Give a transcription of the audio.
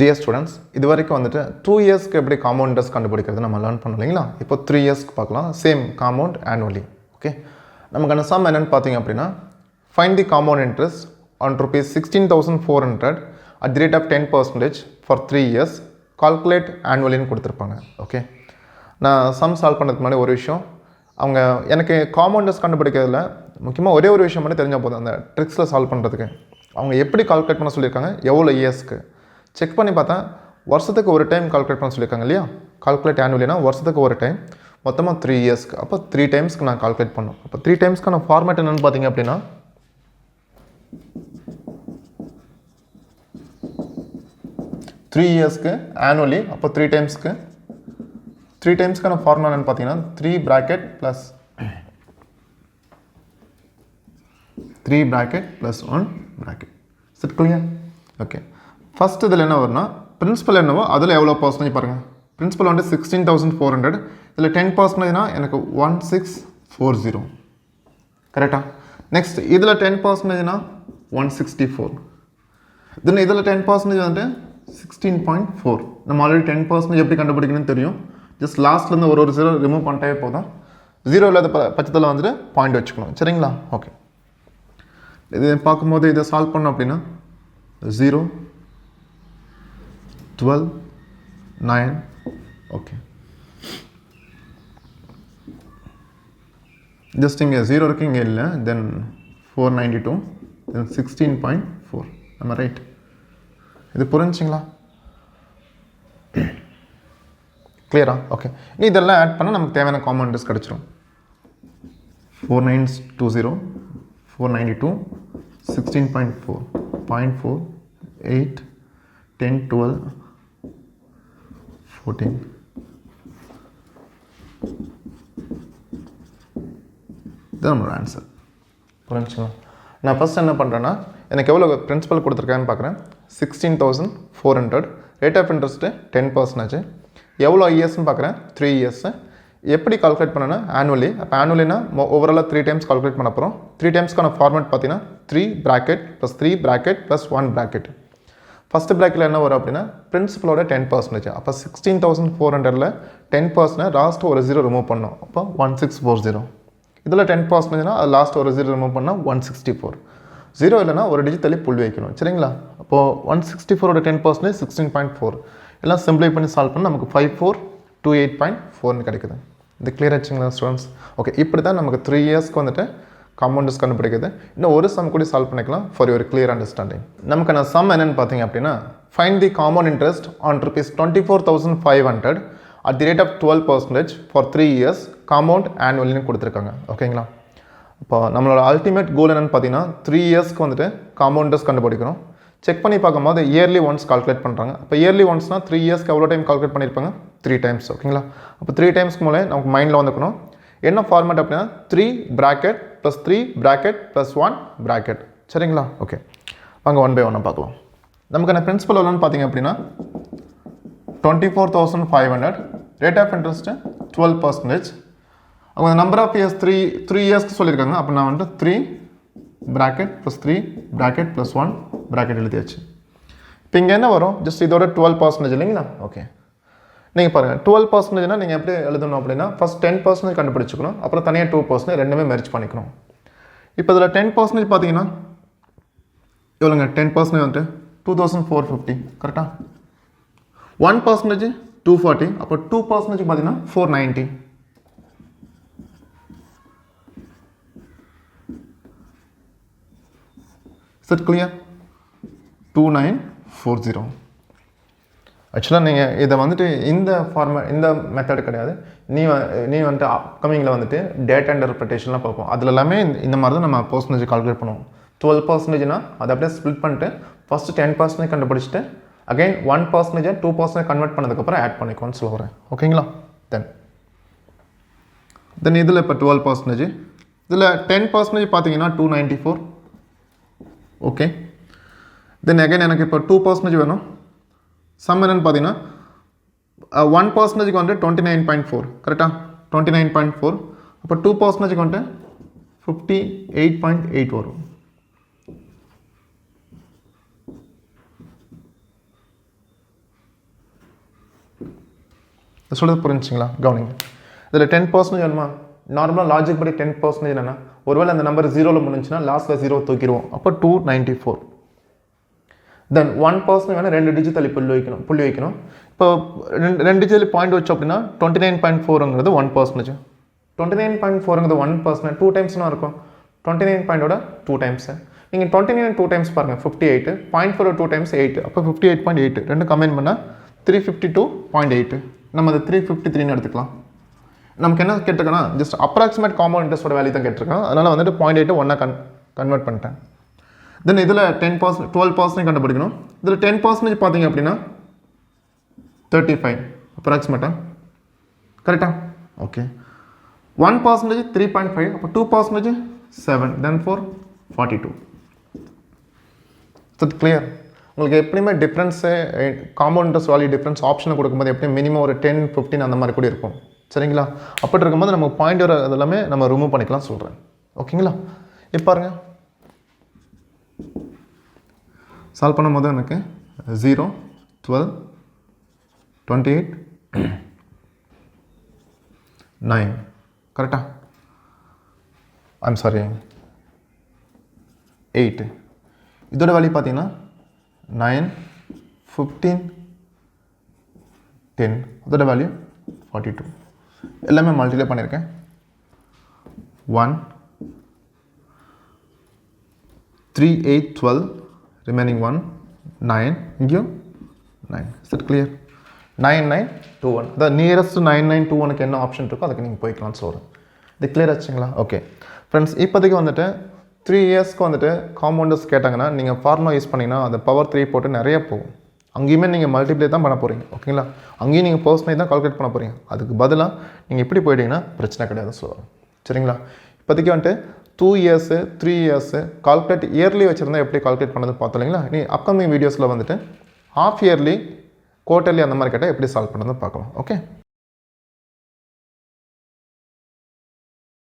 Dear students, இது வரைக்கும் வந்துட்டு 2 இயர்ஸ்க்கு எப்படி காம்பவுண்ட் இன்ட்ரெஸ்ட் கண்டுபிடிக்கிறது நம்ம லேர்ன் பண்ணோம் இல்லைங்களா? இப்போ 3 இயர்ஸ்க்கு பார்க்கலாம். Same compound annually. ஓகே, நமக்கான சம் என்னன்னு பார்த்தீங்க அப்படின்னா, find the compound interest on rupees 16,400 at the rate of 10% for 3 years. Calculate ஆனுவலின்னு கொடுத்துருப்பாங்க. ஓகே, நான் சம் சால்வ் பண்ணுறதுக்கு முன்னாடி ஒரு விஷயம், அவங்க எனக்கு காம்பவுண்ட் இன்ட்ரெஸ்ட் கண்டுபிடிக்கிறதுல முக்கியமாக ஒரே ஒரு விஷயம் மட்டும் தெரிஞ்சால் போதும். அந்த ட்ரிக்ஸில் சால்வ் பண்ணுறதுக்கு அவங்க எப்படி கால்குலேட் பண்ண சொல்லியிருக்காங்க, எவ்வளோ இயர்ஸ்க்கு செக் பண்ணி பார்த்தா வருஷத்துக்கு ஒரு டைம் கால்குலேட் பண்ண சொல்லியிருக்காங்க இல்லையா? கால்குலேட் ஆனுவலினா வருஷத்துக்கு ஒரு டைம், மொத்தமாக 3 இயர்ஸ்க்கு. அப்போ 3 டைம்ஸ்க்கு நான் கால்குலேட் பண்ணோம். அப்போ 3 டைம்ஸ்க்கான ஃபார்மேட் என்னென்னு பார்த்தீங்க அப்படின்னா, த்ரீ இயர்ஸ்க்கு ஆனுவலி. அப்போ 3 டைம்ஸ்க்கான ஃபார்முலா என்னென்னு பார்த்தீங்கன்னா 3 bracket plus 3 bracket plus 1 bracket. It clear? Okay, first இதில் என்ன வரும்னா, பிரின்சிபல் என்னவோ அதில் எவ்வளோ பர்சன்டேஜ் பாருங்கள். பிரின்சிபல் வந்து 16,400, இதில் 10%னா எனக்கு 1640. கரெக்டாக? நெக்ஸ்ட் இதில் 10%னா 164. தென் இதில் 10% வந்துட்டு 16.4. நம்ம ஆல்ரெடி 10% எப்படி கண்டுபிடிக்கணும்னு தெரியும். ஜஸ்ட் லாஸ்ட்லேருந்து ஒரு ஜீரோ ரிமூவ் பண்ணிட்டே போதும். ஜீரோ இல்லாத பட்சத்தில் வந்துட்டு பாயிண்ட் வச்சுக்கணும். சரிங்களா? ஓகே, இது பார்க்கும்போது இதை சால்வ் பண்ணோம் அப்படின்னா 0, 12, 9. ஓகே, ஜஸ்ட் இங்கே 0 இருக்குது, இங்கே இல்லை. தென் 492, தென் 16.4. நம்ம ரைட்? இது புரிஞ்சுங்களா? கிளியரா? ஓகே, நீ இதெல்லாம் ஆட் பண்ணால் நமக்கு தேவையான காமன் இன்ட்ரெஸ்ட் கிடச்சிரும். 4920, 492, 16.4, 0.4, 8, 10, 12, 14. இதுதான் நம்மளோட ஆன்சர். புரிஞ்சுங்களா? நான் ஃபஸ்ட் என்ன பண்ணுறேன்னா, எனக்கு எவ்வளோ பிரின்சிபல் கொடுத்துருக்கான்னு பார்க்குறேன். 16,400. Rate of interest 10%. எவ்வளோ இயர்ஸ்ன்னு பார்க்குறேன். 3 இயர்ஸு. எப்படி கால்குலேட் பண்ணேன்னா ஆனுவலி. அப்போ ஆனுவலினா ஓவராலாக 3 டைம்ஸ் கால்குலேட் பண்ண போகிறோம். 3 டைம்ஸ்க்கான ஃபார்மேட் பார்த்தீங்கன்னா 3 bracket plus 3 bracket plus 1 bracket. First ப்ராக்கெட்டில் என்ன வரும் அப்படின்னா பிரின்சிபலோட 10%. அப்போ 16,400ல் 10% லாஸ்ட்டு ஒரு ஜீரோ ரிமூவ் பண்ணோம். அப்போ 1640. இதில் 10%னா அது லாஸ்ட் ஒரு ஜீரோ ரிமூவ் பண்ணால் 164. ஜீரோ இல்லைனா ஒரு டிஜிட் தள்ளி புள்ளி வைக்கணும். சரிங்களா? அப்போது 164ஓட 10% 16.4. எல்லாம் சிம்பிளை பண்ணி சால்வ் பண்ணி நமக்கு 5428.4 கிடைக்குது. இது கிளியர் ஆச்சுங்களா ஸ்டூடெண்ட்ஸ்? ஓகே, இப்படி தான் நமக்கு 3 இயர்ஸ்க்கு வந்துட்டு காம்பவுண்டர்ஸ் கண்டுபிடிக்குது. இன்னும் ஒரு சம் கூட சால்வ் பண்ணிக்கலாம் ஃபார் யுவர் கிளியர் அண்டர்ஸ்டாண்டிங். நமக்கு நான் சம் என்னென்னு பார்த்தீங்க அப்படின்னா, find the compound interest on rupees 24,500 at the rate of 12% for 3 years compound ஆனுவல்னு கொடுத்துருக்காங்க. ஓகேங்களா? இப்போ நம்மளோட அல்டிமேட் கோல் என்னென்னு பார்த்தீங்கன்னா 3 இயர்ஸ்க்கு வந்துட்டு காம்பவுண்ட் இன்ட்ரெஸ்ட் கண்டுபிடிக்கணும். செக் பண்ணி பார்க்கும்போது இயர்லி ஒன்ஸ் கால்குலேட் பண்ணுறாங்க. அப்போ இயர்லி ஒன்ஸ்னால் 3 இயர்ஸ்க்கு எவ்வளோ டைம் கால்குலேட் பண்ணியிருப்பாங்க? 3 டைம்ஸ். ஓகேங்களா? அப்போ 3 டைம்ஸ்க்கு மேலே நமக்கு மைண்டில் வந்துக்கணும் என்ன ஃபார்மேட் அப்படின்னா 3 bracket plus 3 bracket plus 1 bracket. சரிங்களா? ஓகே, வாங்க ஒன் பை ஒன்னாக பார்க்கலாம். நமக்கு என்ன பிரின்சிபல் எவ்வளோன்னு பார்த்தீங்க அப்படின்னா 24,500. Rate of interest 12%. அவங்க நம்பர் ஆஃப் இயர்ஸ் 3 இயர்ஸ்க்கு சொல்லியிருக்காங்க. அப்போ நான் வந்துட்டு 3 bracket plus 3 bracket plus 1 bracket எழுதியாச்சு. இப்போ இங்கே என்ன வரும்? ஜஸ்ட் இதோட 12% இல்லைங்களா? ஓகே, நீங்கள் பாருங்கள் 12%னா நீங்கள் எப்படி எழுதணும் அப்படின்னா ஃபஸ்ட் 10% கண்டுபிடிச்சிக்கணும், அப்புறம் தனியாக 2% ரெண்டுமே மெர்ஜ் பண்ணிக்கணும். இப்போ இதில் 10% பார்த்தீங்கன்னா எவ்வளோங்க? 10% வந்துட்டு 2,450. கரெக்டாக? 1% 240. அப்போ 2% பார்த்தீங்கன்னா 490. It clear? 2940. ஆக்சுவலாக நீங்கள் இதை வந்துட்டு இந்த மெத்தட் கிடையாது. நீ வந்துட்டு அப்கமிங்கில் வந்துட்டு டேட்டா இன்டர்பிரிட்டேஷன்லாம் பார்ப்போம். அதில் எல்லாமே இந்த மாதிரி தான் நம்ம பர்சன்டேஜ் கால்குலேட் பண்ணுவோம். 12%னா அதை அப்படியே ஸ்ப்ளிட் பண்ணிட்டு ஃபஸ்ட்டு 10% கண்டுபிடிச்சிட்டு அகைன் 1% 2% கன்வெர்ட் பண்ணதுக்கப்புறம் ஆட் பண்ணிக்கோன்னு சொல்ல வரேன். ஓகேங்களா? தென் இதில் இப்போ 12%. இதில் 10% பார்த்தீங்கன்னா 294. ஓகே, தென் அகைன் எனக்கு இப்போ 2% வேணும். சம் என்னன்னு பார்த்தீங்கன்னா 1%க்கு வந்துட்டு 29.4. கரெக்டாக? 29.4. அப்போ 2%க்கு வந்துட்டு 58.8 வரும். சொல்கிறது புரிஞ்சுங்களா? கவனிங்க. இதில் 10% வேணுமா? நார்மலாக லாஜிக் படி 10% என்னென்னா ஒருவேளை அந்த நம்பர் 0ல் முடிஞ்சுன்னா லாஸ்ட்டில் 0 தூக்கிடுவோம். அப்போ 294. தென் 1% வேணால் 2 டிஜிட் தள்ளி புள்ளி வைக்கணும். இப்போ 2 டிஜிட் பாயிண்ட் வச்சோம் அப்படின்னா 29.4ங்கிறது 1%. 29.4ங்கிறது 1%. 2 டைம்ஸ்னா இருக்கும். 29.ஓட 2 டைம்ஸ். நீங்கள் 29 2 டைம்ஸ் பாருங்கள் 58. 0.4 2 டைம்ஸ் 8. அப்போ 58.8 ரெண்டு கம்பைன் பண்ணால் 352.8. நம்ம அதை 353ன்னு எடுத்துக்கலாம். நமக்கு என்ன கேட்டிருக்கேன்னா ஜஸ்ட் அப்ராக்சிமேட் காம்பவுண்ட் இன்ட்ரெஸ்டோட வேல்யூ தான் கேட்டிருக்கேன். அதனால் வந்துட்டு 0.8 ஒன்றா கன்வெர்ட் பண்ணிட்டேன். தென் இதில் 10% 12% கண்டுபிடிக்கணும். இதில் 10% பார்த்தீங்க அப்படின்னா 35 அப்ராக்சிமேட்டாக கரெக்டாக? ஓகே. 1% 3.5. அப்போ 2% 7. தென் 42. So clear. உங்களுக்கு எப்படியுமே difference compound interest value difference ஆப்ஷனை கொடுக்கும்போது எப்படியும் மினிமம் ஒரு 10 15 அந்த மாதிரி கூட இருக்கும். சரிங்களா? அப்படி இருக்கும்போது நம்ம பாயிண்ட் வர அதெல்லாமே நம்ம ரிமூவ் பண்ணிக்கலாம் சொல்கிறேன். ஓகேங்களா? இப்போ பாருங்க சால்வ் பண்ணும்போது எனக்கு 0 12 28 9 கரெக்டா? I'm sorry 8. இதோட வேல்யூ பார்த்தீங்கன்னா 9 15 10. அதோட வேல்யூ 42. எல்லாமே மல்டிப்ளை பண்ணியிருக்கேன். 1 3 8 12 ரிமைனிங் 1 9 இங்கேயும் 9. Is it clear? 9921. The nearest 9921க்கு என்ன ஆப்ஷன் இருக்கோ அதுக்கு நீங்கள் போய்க்கலாம்னு சொல்கிறேன். இது கிளியர் ஆச்சுங்களா? ஓகே ஃப்ரெண்ட்ஸ், இப்போதைக்கு வந்துட்டு 3 இயர்ஸ்க்கு வந்துட்டு காம்பவுண்டர்ஸ் கேட்டாங்கன்னா நீங்கள் ஃபார்முலா யூஸ் பண்ணிங்கன்னா அந்த பவர் 3 போட்டு நிறைய போகும். அங்கேயுமே நீங்கள் மல்டிப்ளை தான் பண்ண போகிறீங்க. ஓகேங்களா? அங்கேயும் நீங்கள் பர்சனேஜ் தான் கால்குலேட் பண்ண போகிறீங்க. அதுக்கு பதிலாக நீங்கள் இப்படி போயிட்டீங்கன்னா பிரச்சனை கிடையாது சொல்லுவாங்க. சரிங்களா? இப்போதைக்கு வந்துட்டு 2 இயர்ஸு 3 இயர்ஸு கால்குலேட் இயர்லி வச்சுருந்தா எப்படி கால்குலேட் பண்ணது பார்த்தோம் இல்லைங்களா? நீ அப்கமிங் வீடியோஸில் வந்துட்டு ஹாஃப் இயர்லி குவார்ட்டர்லி அந்த மாதிரி கேட்டால் எப்படி சால்வ் பண்ணது பார்க்கலாம். ஓகே.